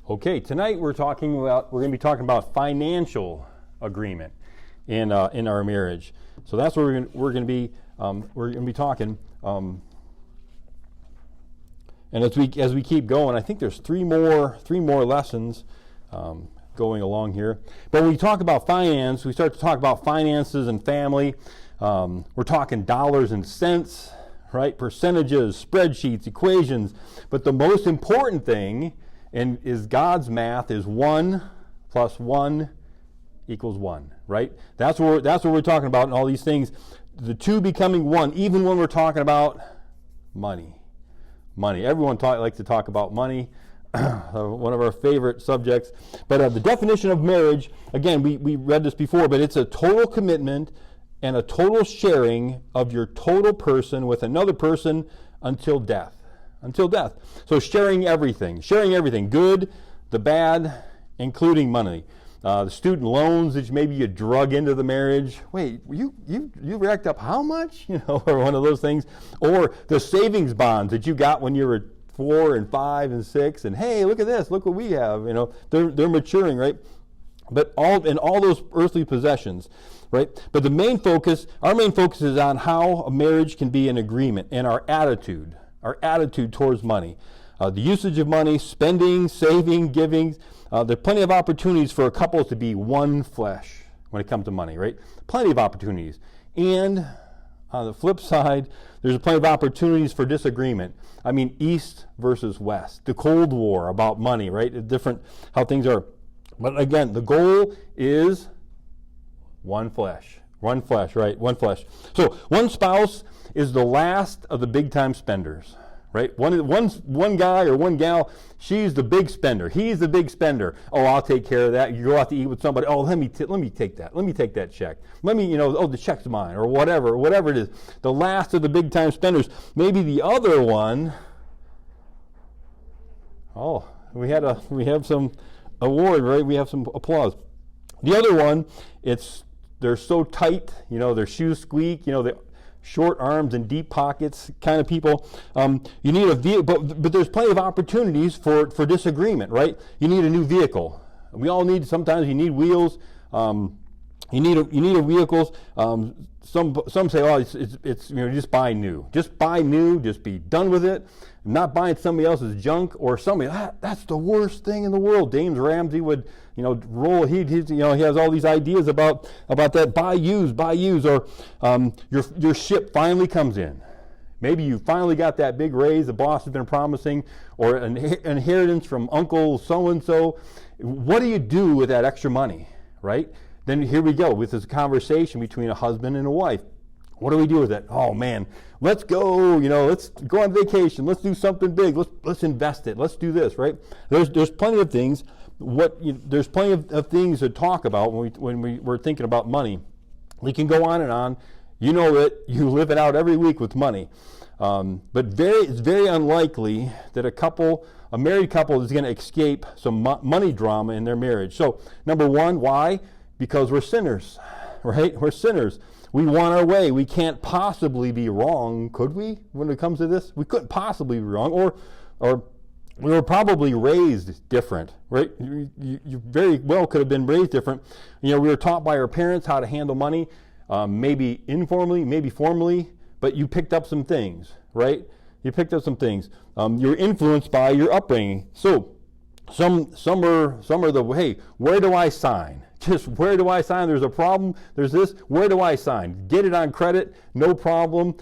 Okay, tonight we're going to be talking about financial agreement in our marriage. So that's where we're going to be talking. And as we keep going, I think there's three more lessons going along here. But when we talk about finance, we start to talk about finances and family. We're talking dollars and cents, right? Percentages, spreadsheets, equations. But the most important thing is God's math is 1 + 1 = 1, right? That's what we're talking about in all these things. The two becoming one, even when we're talking about money. Everyone likes to talk about money. One of our favorite subjects. But the definition of marriage, again, we read this before, but it's a total commitment and a total sharing of your total person with another person until death. So sharing everything, good, the bad, including money. The student loans that maybe you drug into the marriage. Wait, you racked up how much? Or one of those things. Or the savings bonds that you got when you were 4 and 5 and 6, and hey, look at this, look what we have. They're maturing, right? But all those earthly possessions, right? But our main focus is on how a marriage can be an agreement and our attitude towards money. The usage of money, spending, saving, giving. There are plenty of opportunities for a couple to be one flesh when it comes to money, right? Plenty of opportunities. And on the flip side, there's plenty of opportunities for disagreement. I mean, East versus West. The Cold War about money, right? Different how things are. But again, the goal is one flesh. One flesh, right? One flesh. So one spouse is the last of the big time spenders, right? One guy or one gal, she's the big spender. He's the big spender. Oh, I'll take care of that. You go out to eat with somebody. Oh, let me take that. Let me take that check. The check's mine, or whatever it is. The last of the big time spenders. Maybe the other one. Oh, we have some award, right? We have some applause. The other one, they're so tight, their shoes squeak, the short arms and deep pockets kind of people. You need a vehicle, but there's plenty of opportunities for disagreement, right? You need a new vehicle. Sometimes you need wheels. You need a vehicles. Some say, oh, it's just buy new. Just buy new. Just be done with it. I'm not buying somebody else's junk or somebody. That's the worst thing in the world. James Ramsey would roll. He has all these ideas about that. Buy used, or your ship finally comes in. Maybe you finally got that big raise the boss has been promising, or an inheritance from Uncle so and so. What do you do with that extra money, right? Then here we go with this conversation between a husband and a wife. What do we do with it? Oh man, let's go. Let's go on vacation. Let's do something big. Let's invest it. Let's do this, right? There's plenty of things. There's plenty of things to talk about when we're thinking about money. We can go on and on. You live it out every week with money. But it's very unlikely that a married couple is going to escape some money drama in their marriage. So number one, why? Because we're sinners, right? We're sinners. We want our way. We can't possibly be wrong, could we, when it comes to this? We couldn't possibly be wrong. Or we were probably raised different, right? You very well could have been raised different. We were taught by our parents how to handle money, maybe informally, maybe formally, but you picked up some things, right? You picked up some things. You were influenced by your upbringing. So some are hey, where do I sign? Just where do I sign? There's a problem. There's this. Where do I sign? Get it on credit. No problem.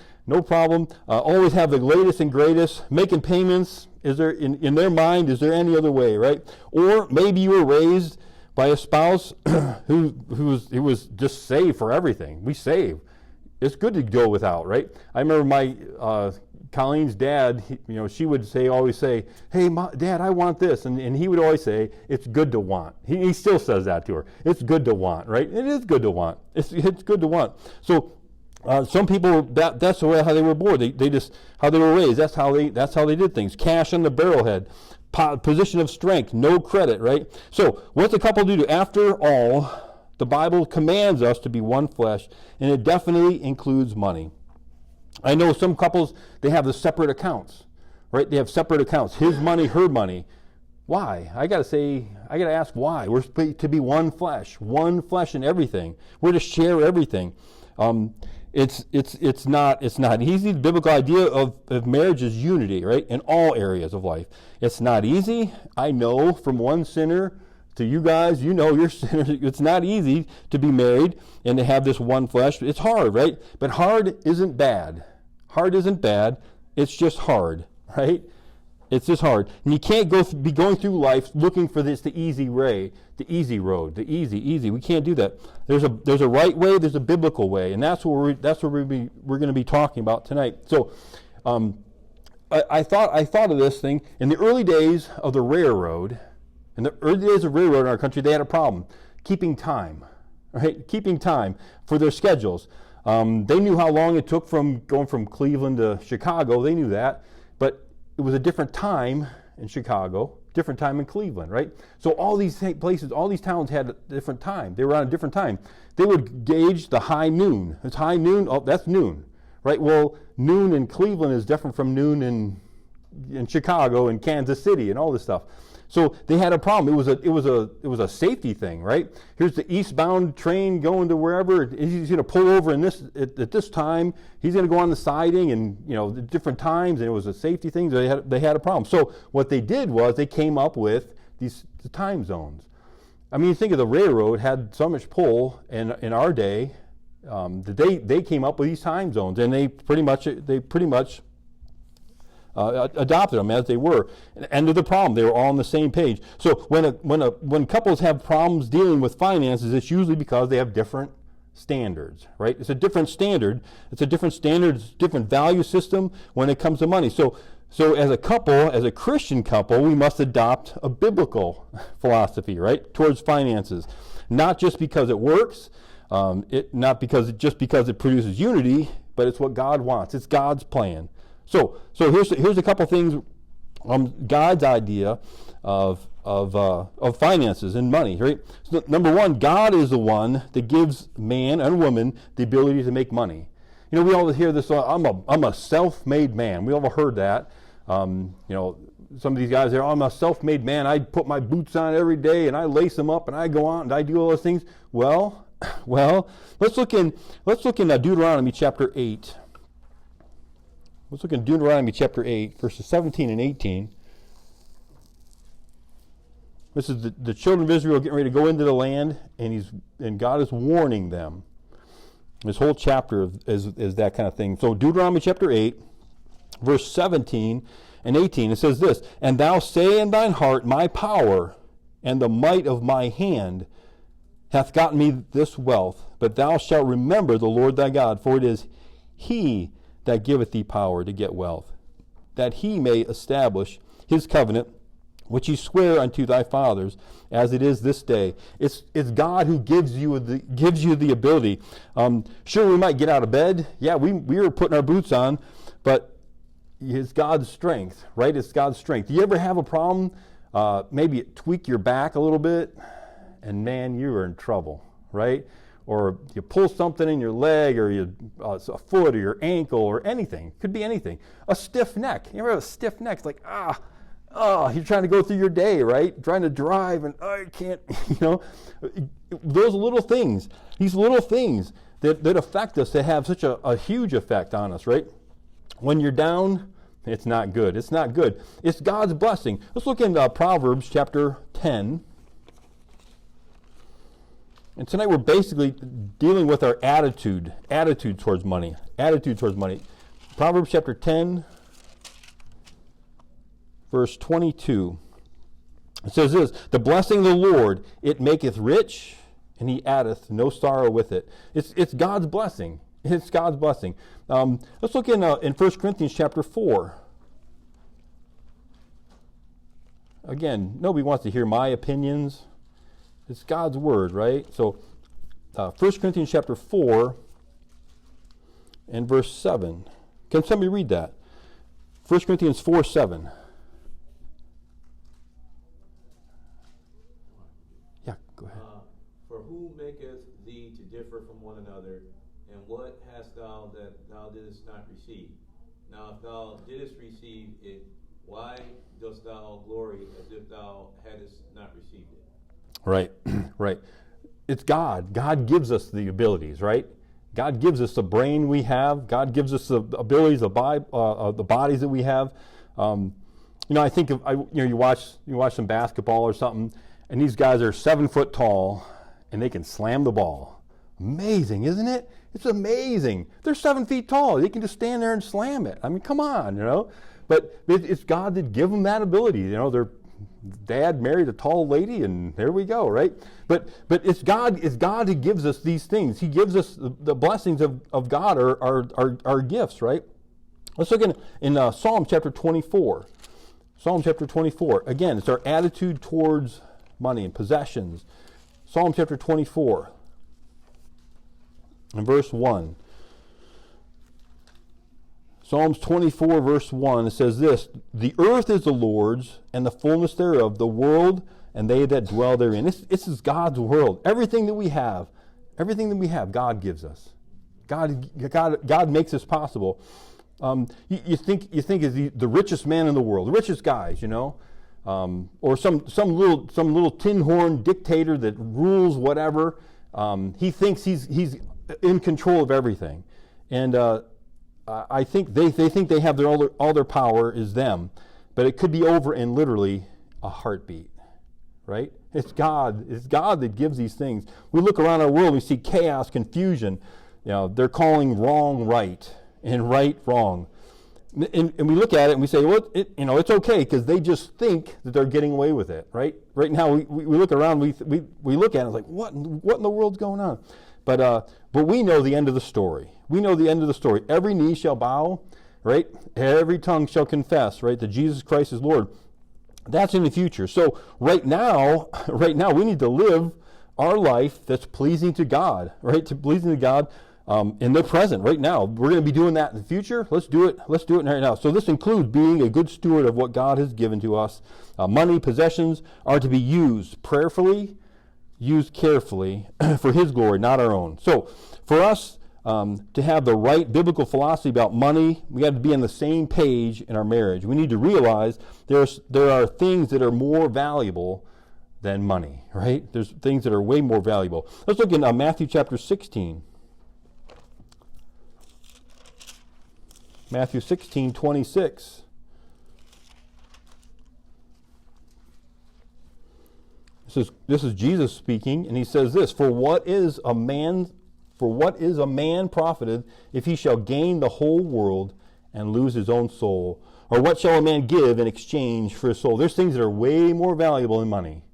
Always have the latest and greatest. Making payments. Is there in their mind? Is there any other way? Right? Or maybe you were raised by a spouse who was just save for everything. We save. It's good to go without. Right? I remember my Colleen's dad, she would always say, hey, Dad, I want this. And he would always say, it's good to want. He still says that to her. It's good to want, right? It is good to want. It's good to want. So some people, that's the way how they were born. They just, how they were raised. That's how they did things. Cash on the barrelhead. Position of strength. No credit, right? So what's a couple do? After all, the Bible commands us to be one flesh, and it definitely includes money. I know some couples, they have the separate accounts, right? They have separate accounts. His money, her money. Why? I got to ask why. We're to be one flesh in everything. We're to share everything. It's not easy. The biblical idea of marriage is unity, right? In all areas of life. It's not easy. I know from one sinner to you guys, you're sinners. It's not easy to be married and to have this one flesh. It's hard, right? But hard isn't bad. Hard isn't bad. It's just hard, right? It's just hard. And you can't be going through life looking for the easy way, the easy road, the easy. We can't do that. There's a right way, there's a biblical way, and that's what we're going to be talking about tonight. So, I thought of this thing in the early days of the railroad. In the early days of railroad in our country, they had a problem keeping time, right? Keeping time for their schedules. They knew how long it took from going from Cleveland to Chicago. They knew that, but it was a different time in Chicago, different time in Cleveland, right? So all these places, all these towns had a different time. They were on a different time. They would gauge the high noon. It's high noon. Oh, that's noon, right? Well, noon in Cleveland is different from noon in Chicago and Kansas City and all this stuff. So they had a problem. It was a safety thing, right? Here's the eastbound train going to wherever. He's going to pull over at this time. He's going to go on the siding, and the different times. And it was a safety thing. They had a problem. So what they did was they came up with the time zones. I mean, you think of the railroad had so much pull in our day that they came up with these time zones, and they pretty much adopted them as they were. End of the problem. They were all on the same page. So when couples have problems dealing with finances, it's usually because they have different standards, right? It's a different standard. It's a different standard, different value system when it comes to money. So as a couple, as a Christian couple, we must adopt a biblical philosophy, right, towards finances. Not just because it works, not because it produces unity, but it's what God wants. It's God's plan. So here's a couple things. God's idea of finances and money, right? So number one, God is the one that gives man and woman the ability to make money. We all hear this. I'm a self-made man. We all heard that. Some of these guys there. I'm a self-made man. I put my boots on every day and I lace them up and I go out and I do all those things. Well, let's look in Deuteronomy chapter 8. Let's look in Deuteronomy chapter 8, verses 17 and 18. This is the children of Israel getting ready to go into the land, and God is warning them. This whole chapter is that kind of thing. So Deuteronomy chapter 8, verse 17 and 18, it says this, "And thou say in thine heart, my power and the might of my hand hath gotten me this wealth, but thou shalt remember the Lord thy God, for it is he that giveth thee power to get wealth, that he may establish his covenant, which he sware unto thy fathers, as it is this day." It's God who gives you the ability. Sure, we might get out of bed. Yeah, we are putting our boots on, but it's God's strength, right? It's God's strength. Do you ever have a problem? Maybe tweak your back a little bit, and man, you are in trouble, right? Or you pull something in your leg, or a foot, or your ankle, or anything. Could be anything. A stiff neck. You ever have a stiff neck? It's like, you're trying to go through your day, right? Trying to drive, and I can't, Those little things, these little things that affect us, that have such a huge effect on us, right? When you're down, it's not good. It's not good. It's God's blessing. Let's look in Proverbs chapter 10. And tonight we're basically dealing with our attitude towards money. Proverbs chapter 10, verse 22. It says this, "The blessing of the Lord, it maketh rich, and he addeth no sorrow with it." It's God's blessing. It's God's blessing. Let's look in 1 Corinthians chapter 4. Again, nobody wants to hear my opinions. It's God's word, right? So 1 Corinthians chapter 4 and verse 7. Can somebody read that? 1 Corinthians 4:7. Yeah, go ahead. "For who maketh thee to differ from one another? And what hast thou that thou didst not receive? Now if thou didst receive it, why dost thou glory as if thou hadst not received it? Right, right. It's God. God gives us the abilities, right? God gives us the brain we have. God gives us the abilities, the bodies that we have. I think of you watch some basketball or something, and these guys are 7 foot tall, and they can slam the ball. Amazing, isn't it? It's amazing. They're 7 feet tall. They can just stand there and slam it. I mean, come on, But it's God that give them that ability. Their dad married a tall lady, and there we go, right? But it's God. It's God who gives us these things. He gives us the blessings of God are gifts, right? Let's look in Psalm chapter 24. Psalm chapter 24. Again, it's our attitude towards money and possessions. Psalm chapter 24 and verse 1. Psalms 24 verse 1, it says this: "The earth is the Lord's, and the fullness thereof, the world and they that dwell therein." This is God's world. Everything that we have, God gives us. God makes this possible. You think is the richest man in the world, the richest guys, or some little tin horn dictator that rules whatever. He thinks he's in control of everything, and I think they think they have all their power is them, but it could be over in literally a heartbeat, right? It's God that gives these things. We look around our world, we see chaos, confusion. They're calling wrong right and right wrong, and we look at it and we say, well, it's okay because they just think that they're getting away with it, right? Right now we look around, we look at it like, what in the world's going on? But we know the end of the story. We know the end of the story. Every knee shall bow, right? Every tongue shall confess, right, that Jesus Christ is Lord. That's in the future. So right now, we need to live our life that's pleasing to God, right? Pleasing to God in the present, right now. We're going to be doing that in the future. Let's do it. Let's do it right now. So this includes being a good steward of what God has given to us. Money, possessions are to be used prayerfully, used carefully for His glory, not our own. So for us to have the right biblical philosophy about money, we have to be on the same page in our marriage. We need to realize there are things that are more valuable than money, right? There's things that are way more valuable. Let's look in Matthew chapter 16. Matthew 16:26. This is Jesus speaking, and he says this: For what is a man profited if he shall gain the whole world and lose his own soul? Or what shall a man give in exchange for his soul? There's things that are way more valuable than money.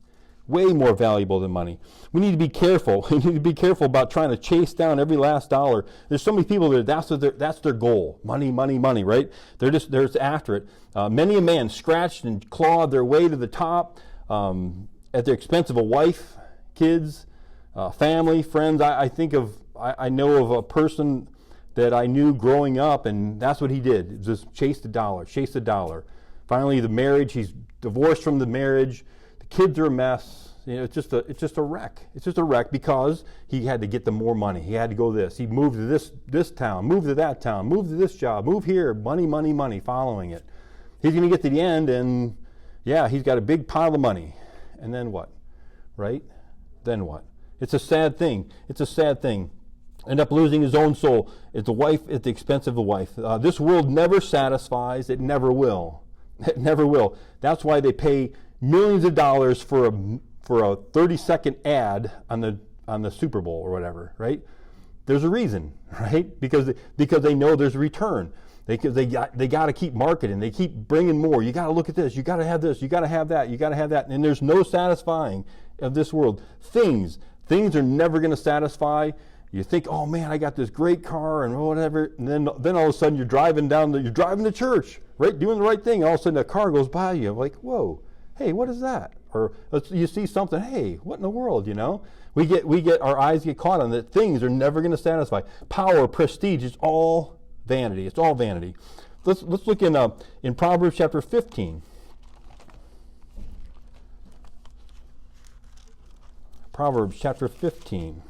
Way more valuable than money. We need to be careful. We need to be careful about trying to chase down every last dollar. There's so many people that's their goal. Money, money, money, right? They're just after it. Many a man scratched and clawed their way to the top at the expense of a wife, kids, family, friends. I know of a person that I knew growing up, and that's what he did. Just chase the dollar, chase the dollar. Finally, the marriage, he's divorced from the marriage. The kids are a mess. It's just a wreck. It's just a wreck because he had to get the more money. He had to go this. He moved to this town, moved to that town, moved to this job, move here, money, money, money, following it. He's going to get to the end, and yeah, he's got a big pile of money. And then what? Right? Then what? It's a sad thing. It's a sad thing. End up losing his own soul. It's a wife at the expense of the wife. This world never satisfies. It never will. It never will. That's why they pay millions of dollars for a 30-second ad on the Super Bowl or whatever, right? There's a reason, right? Because they know there's a return. They got to keep marketing. They keep bringing more. You got to look at this. You got to have this. You got to have that. You got to have that. And there's no satisfying of this world. Things are never going to satisfy. You think, oh man, I got this great car and whatever, and then all of a sudden you're driving to church, right, doing the right thing, and all of a sudden a car goes by you, like, whoa, hey, what is that? Or you see something, hey, what in the world, We get our eyes get caught on that. Things are never going to satisfy. Power, prestige, it's all vanity. It's all vanity. Let's look in Proverbs chapter 15. Proverbs chapter 15.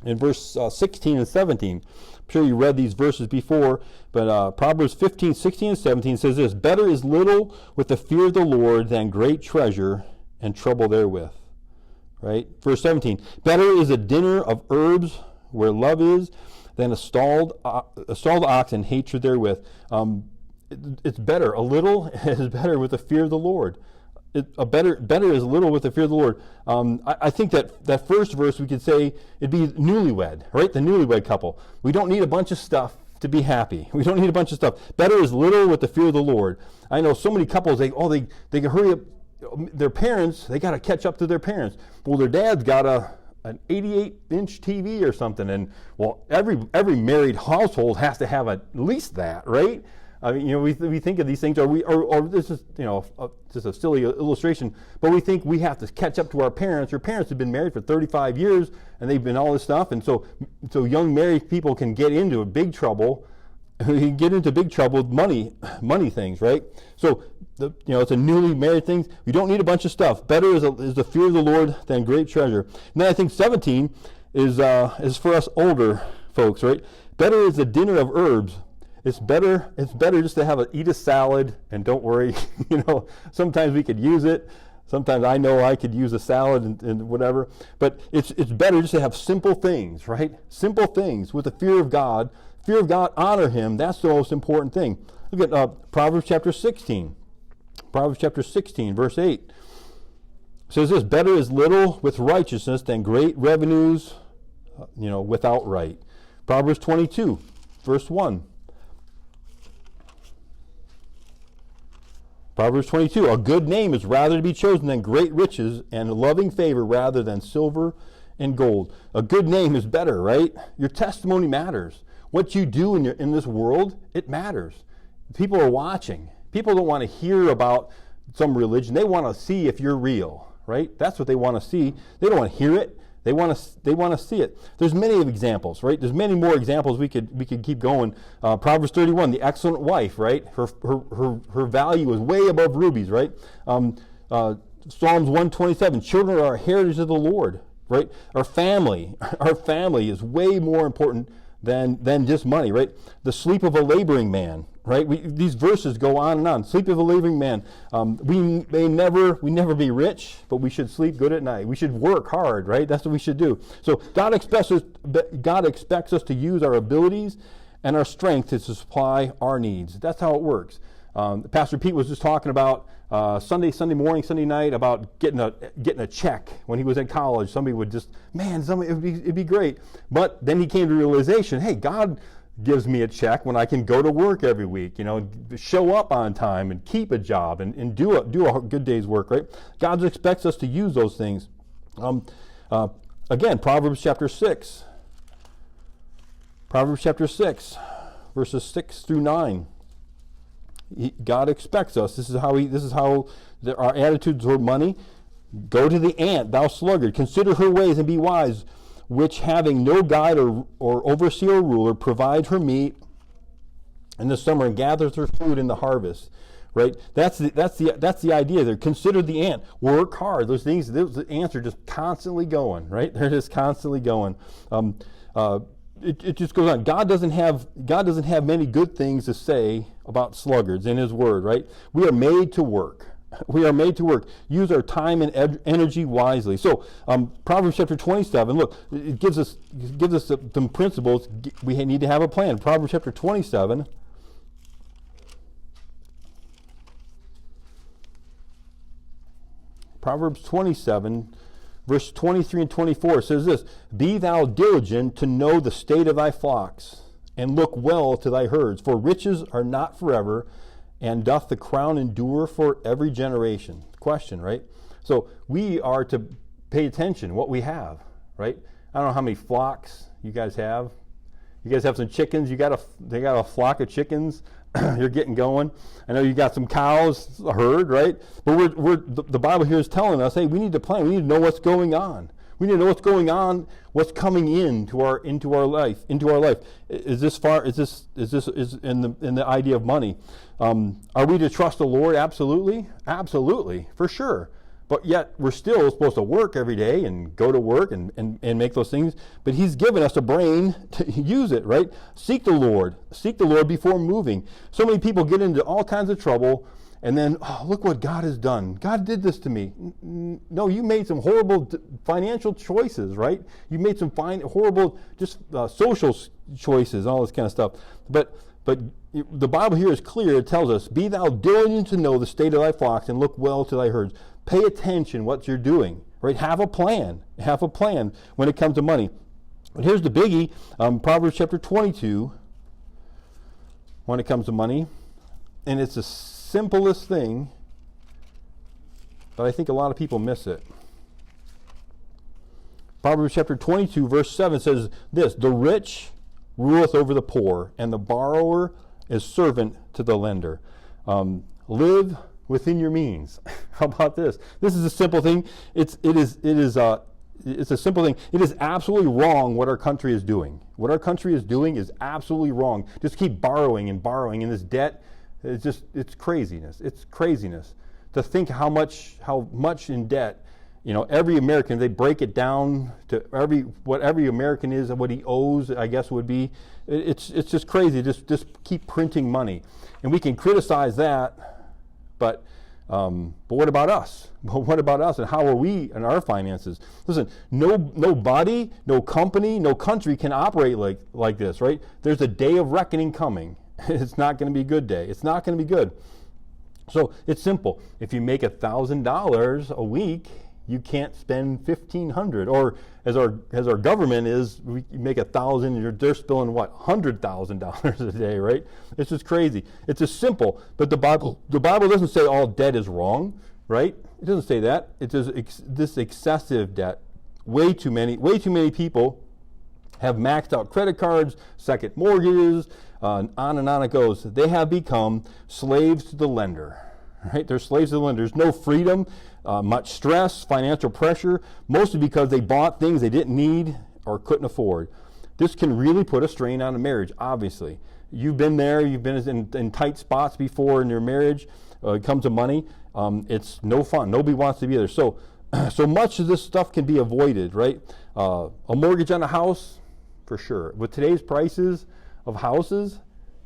in verse 16 and 17. I'm sure you read these verses before, but Proverbs 15, 16, and 17 says this: better is little with the fear of the Lord than great treasure and trouble therewith. Right? Verse 17, better is a dinner of herbs where love is than a stalled ox and hatred therewith. It's better. A little is better with the fear of the Lord. Better is little with the fear of the Lord. I think that first verse we could say it'd be newlywed, right? The newlywed couple. We don't need a bunch of stuff to be happy. We don't need a bunch of stuff. Better is little with the fear of the Lord. I know so many couples, they can hurry up. Their parents, they got to catch up to their parents. Well, their dad's got an 88-inch TV or something, and well, every married household has to have at least that, right? I mean, we think of these things, or this is, just a silly illustration, but we think we have to catch up to our parents. Your parents have been married for 35 years, and they've been all this stuff, and so young married people can get into big trouble. You can get into big trouble with money things, right? So, it's a newly married thing. We don't need a bunch of stuff. Better is the fear of the Lord than great treasure. And then I think 17 is for us older folks, right? Better is a dinner of herbs. It's better just to eat a salad and don't worry. Sometimes we could use it. Sometimes I know I could use a salad and whatever. But it's better just to have simple things, right? Simple things with the fear of God. Fear of God, honor Him. That's the most important thing. Look at Proverbs chapter 16. Proverbs chapter 16, verse 8. It says this: better is little with righteousness than great revenues, without right. Proverbs 22, verse 1. Proverbs 22, a good name is rather to be chosen than great riches, and loving favor rather than silver and gold. A good name is better, right? Your testimony matters. What you do in this world, it matters. People are watching. People don't want to hear about some religion. They want to see if you're real, right? That's what they want to see. They don't want to hear it. They want to see it. There's many examples, right? There's many more examples we could keep going. Proverbs 31, the excellent wife, right? Her value is way above rubies, right? Psalms 127, children are a heritage of the Lord, right? Our family is way more important than just money, right? The sleep of a laboring man, right? These verses go on and on. Sleep of a laboring man. We may never be rich, but we should sleep good at night. We should work hard, right? That's what we should do. So God expects us to use our abilities and our strength to supply our needs. That's how it works. Pastor Pete was just talking about Sunday morning, Sunday night, about getting a check when he was in college. Somebody would just, it'd be great. But then he came to the realization, hey, God gives me a check when I can go to work every week, show up on time and keep a job and do a good day's work, right? God expects us to use those things. Again, Proverbs chapter 6. Proverbs chapter 6, verses 6 through 9. God expects us. This is how our attitude toward money. Go to the ant, thou sluggard. Consider her ways and be wise, which having no guide or overseer or ruler, provide her meat in the summer and gathers her food in the harvest. Right? That's the idea there. Consider the ant. Work hard. Those ants are just constantly going. Right? They're just constantly going. It just goes on. God doesn't have many good things to say about sluggards in His Word, right? We are made to work. We are made to work. Use our time and energy wisely. So, Proverbs chapter 27. Look, it gives us some principles. We need to have a plan. Proverbs chapter 27. Proverbs 27. Verse 23 and 24 says this: be thou diligent to know the state of thy flocks, and look well to thy herds. For riches are not forever, and doth the crown endure for every generation? Question, right? So we are to pay attention what we have, right? I don't know how many flocks you guys have. You guys have some chickens. They got a flock of chickens. You're getting going. I know you got some cows, a herd, right? But the Bible here is telling us, hey, we need to plan. We need to know what's going on. We need to know what's going on, what's coming into our life. Is this in the idea of money? Are we to trust the Lord? Absolutely, for sure. But yet we're still supposed to work every day and go to work and make those things. But he's given us a brain to use it, right? Seek the Lord. Seek the Lord before moving. So many people get into all kinds of trouble and then, oh, look what God has done. God did this to me. No, you made some horrible financial choices, right? You made some horrible just social choices, all this kind of stuff. But the Bible here is clear. It tells us, be thou diligent to know the state of thy flocks and look well to thy herds. Pay attention what you're doing, right? Have a plan. Have a plan when it comes to money. But here's the biggie, Proverbs chapter 22, when it comes to money. And it's the simplest thing, but I think a lot of people miss it. Proverbs chapter 22, verse 7 says this, the rich ruleth over the poor, and the borrower is servant to the lender. Live within your means. How about this? This is a simple thing. It's a simple thing. It is absolutely wrong what our country is doing. What our country is doing is absolutely wrong. Just keep borrowing and borrowing, and this debt, it's craziness. It's craziness to think how much in debt. You know, every American, they break it down to what every American is and what he owes, I guess would be. It's just crazy. Just keep printing money, and we can criticize that. But what about us? What about us, and how are we in our finances? Listen, nobody, no company, no country can operate like this, right? There's a day of reckoning coming. It's not going to be a good day. It's not going to be good. So it's simple. If you make $1,000 a week, you can't spend $1,500. Or as our government is, we make $1,000, they're spilling what, $100,000 a day, right? It's just crazy. It's just simple. But the Bible doesn't say all debt is wrong, right? It doesn't say that. It says this excessive debt. Way too many people have maxed out credit cards, second mortgages, on and on it goes. They have become slaves to the lender. Right? They're slaves to the lender. There's no freedom, much stress, financial pressure, mostly because they bought things they didn't need or couldn't afford. This can really put a strain on a marriage, obviously. You've been there. You've been in tight spots before in your marriage. It comes to money. It's no fun. Nobody wants to be there. So much of this stuff can be avoided, right? A mortgage on a house, for sure. With today's prices of houses,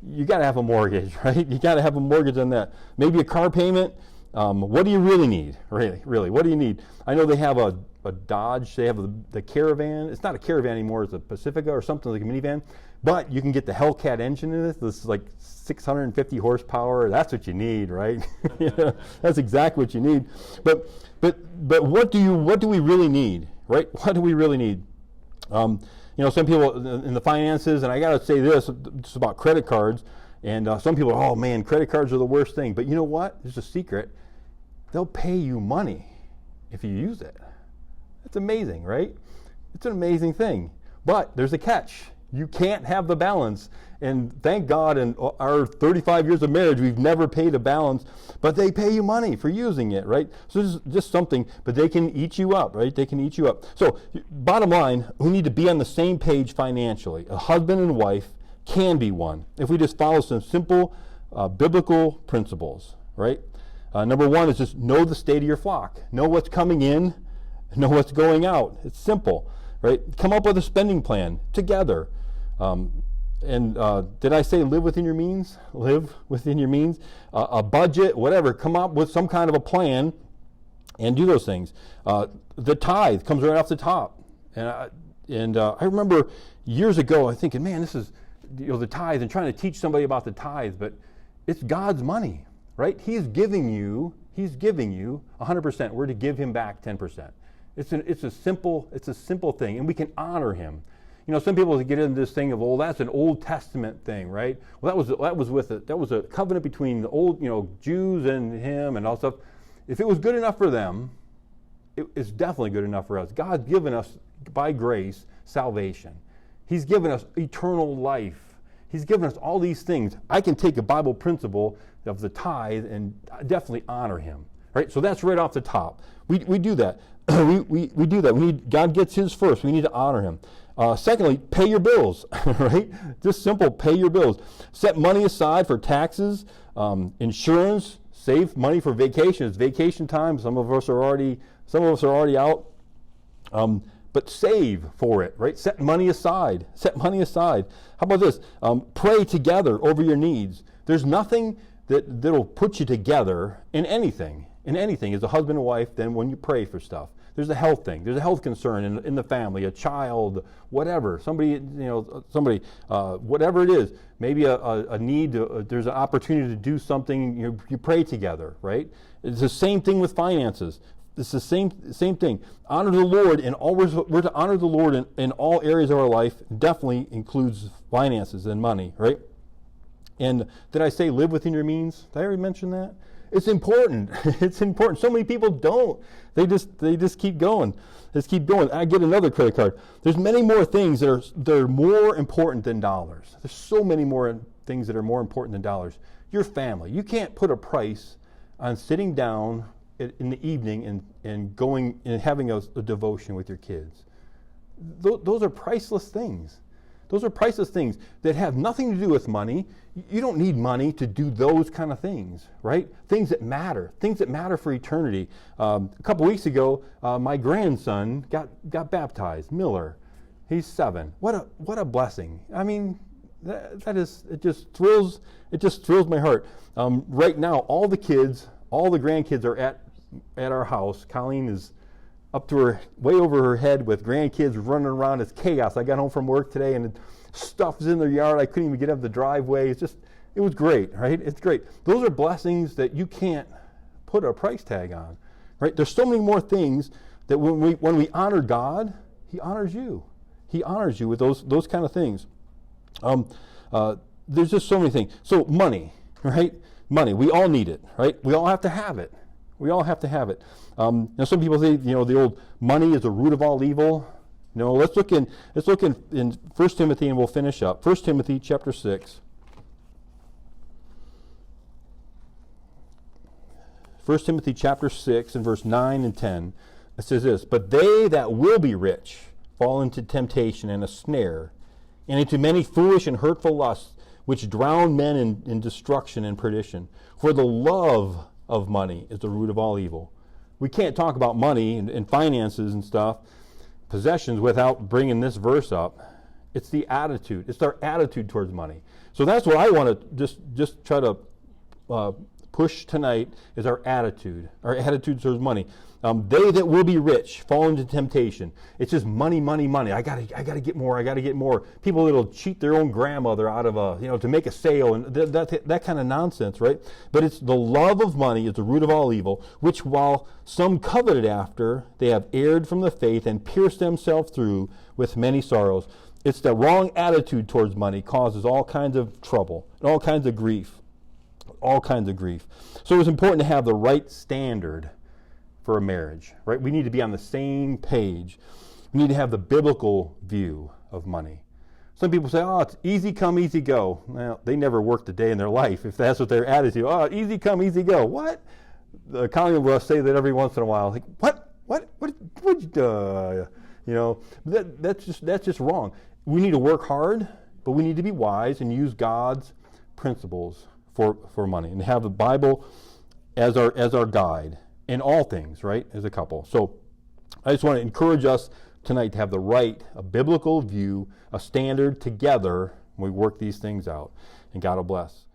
you got to have a mortgage, right? You got to have a mortgage on that. Maybe a car payment. What do you really need? Really, what do you need? I know they have a Dodge. They have the Caravan. It's not a Caravan anymore. It's a Pacifica or something like a minivan. But you can get the Hellcat engine in it. This is like 650 horsepower. That's what you need, right? Yeah, that's exactly what you need. But what do we really need, right? What do we really need? Some people in the finances, and I got to say this just about credit cards, and some people are, oh man, credit cards are the worst thing. But you know what? There's a secret. They'll pay you money if you use it. It's amazing, right? It's an amazing thing. But there's a catch. You can't have the balance. And thank God in our 35 years of marriage, we've never paid a balance, but they pay you money for using it, right? So this is just something, but they can eat you up, right? They can eat you up. So bottom line, we need to be on the same page financially. A husband and wife can be one if we just follow some simple biblical principles, right? Number one is just know the state of your flock. Know what's coming in, know what's going out. It's simple, right? Come up with a spending plan together. Did I say live within your means? Live within your means. A budget, whatever. Come up with some kind of a plan and do those things. The tithe comes right off the top. And I remember years ago, I thinking, man, this is the tithe, and trying to teach somebody about the tithe, but it's God's money, right? He's giving you 100%. We're to give him back 10%. It's a simple thing, and we can honor him. Some people get into this thing of, oh, that's an Old Testament thing, right? Well, that was a covenant between the old, Jews and him and all stuff. If it was good enough for them, it's definitely good enough for us. God's given us, by grace, salvation. He's given us eternal life. He's given us all these things. I can take a Bible principle of the tithe and definitely honor him, right? So that's right off the top. We do that. we do that. God gets his first. We need to honor him. Secondly, pay your bills, right? Just simple, pay your bills. Set money aside for taxes, insurance, save money for vacation. It's vacation time. Some of us are already out. But save for it, right? Set money aside. Set money aside. How about this? Pray together over your needs. There's nothing that'll put you together in anything as a husband and wife than when you pray for stuff. There's a health thing. There's a health concern in the family, a child, whatever. Somebody, whatever it is. Maybe a need. There's an opportunity to do something. You pray together, right? It's the same thing with finances. It's the same thing. Honor the Lord, and always we're to honor the Lord in all areas of our life. Definitely includes finances and money, right? And did I say live within your means? Did I already mention that? It's important. It's important. So many people don't. They just keep going. Just keep going. I get another credit card. There's many more things that are more important than dollars. There's so many more things that are more important than dollars. Your family. You can't put a price on sitting down in the evening and going and having a devotion with your kids. Those are priceless things. Those are priceless things that have nothing to do with money. You don't need money to do those kind of things, right? Things that matter for eternity. A couple weeks ago, my grandson got baptized, Miller. He's 7. What a blessing. I mean, it just thrills my heart. Right now, all the grandkids are at our house. Colleen is up to her, way over her head with grandkids running around. It's chaos. I got home from work today and stuff is in their yard. I couldn't even get up the driveway. It was great, right? It's great. Those are blessings that you can't put a price tag on, right? There's so many more things that when we honor God, he honors you. He honors you with those kind of things. There's just so many things. So money, right? Money. We all need it, right? We all have to have it. We all have to have it. Now some people say, the old money is the root of all evil. No, let's look in 1 Timothy and we'll finish up. 1 Timothy chapter 6. 1 Timothy chapter 6 and verse 9 and 10. It says this, "But they that will be rich fall into temptation and a snare, and into many foolish and hurtful lusts, which drown men in destruction and perdition. For the love of money is the root of all evil." We can't talk about money and finances and stuff, possessions, without bringing this verse up. It's the attitude. It's our attitude towards money. So that's what I want to just try to push tonight is our attitude towards money. They that will be rich fall into temptation. It's just money, money, money. I gotta get more. I gotta get more. People that'll cheat their own grandmother out of to make a sale and that kind of nonsense, right? But it's the love of money is the root of all evil, which while some coveted after, they have erred from the faith and pierced themselves through with many sorrows. It's the wrong attitude towards money causes all kinds of trouble and all kinds of grief. All kinds of grief. So it's important to have the right standard for a marriage, right? We need to be on the same page. We need to have the biblical view of money. Some people say, "Oh, it's easy come, easy go." Well, they never worked a day in their life if that's what their attitude. "Oh, easy come, easy go." What? The Colleen will say that every once in a while. Like, that's just wrong. We need to work hard, but we need to be wise and use God's principles for money and have the Bible as our guide in all things, right, as a couple. So I just want to encourage us tonight to have a biblical view, a standard together when we work these things out. And God will bless.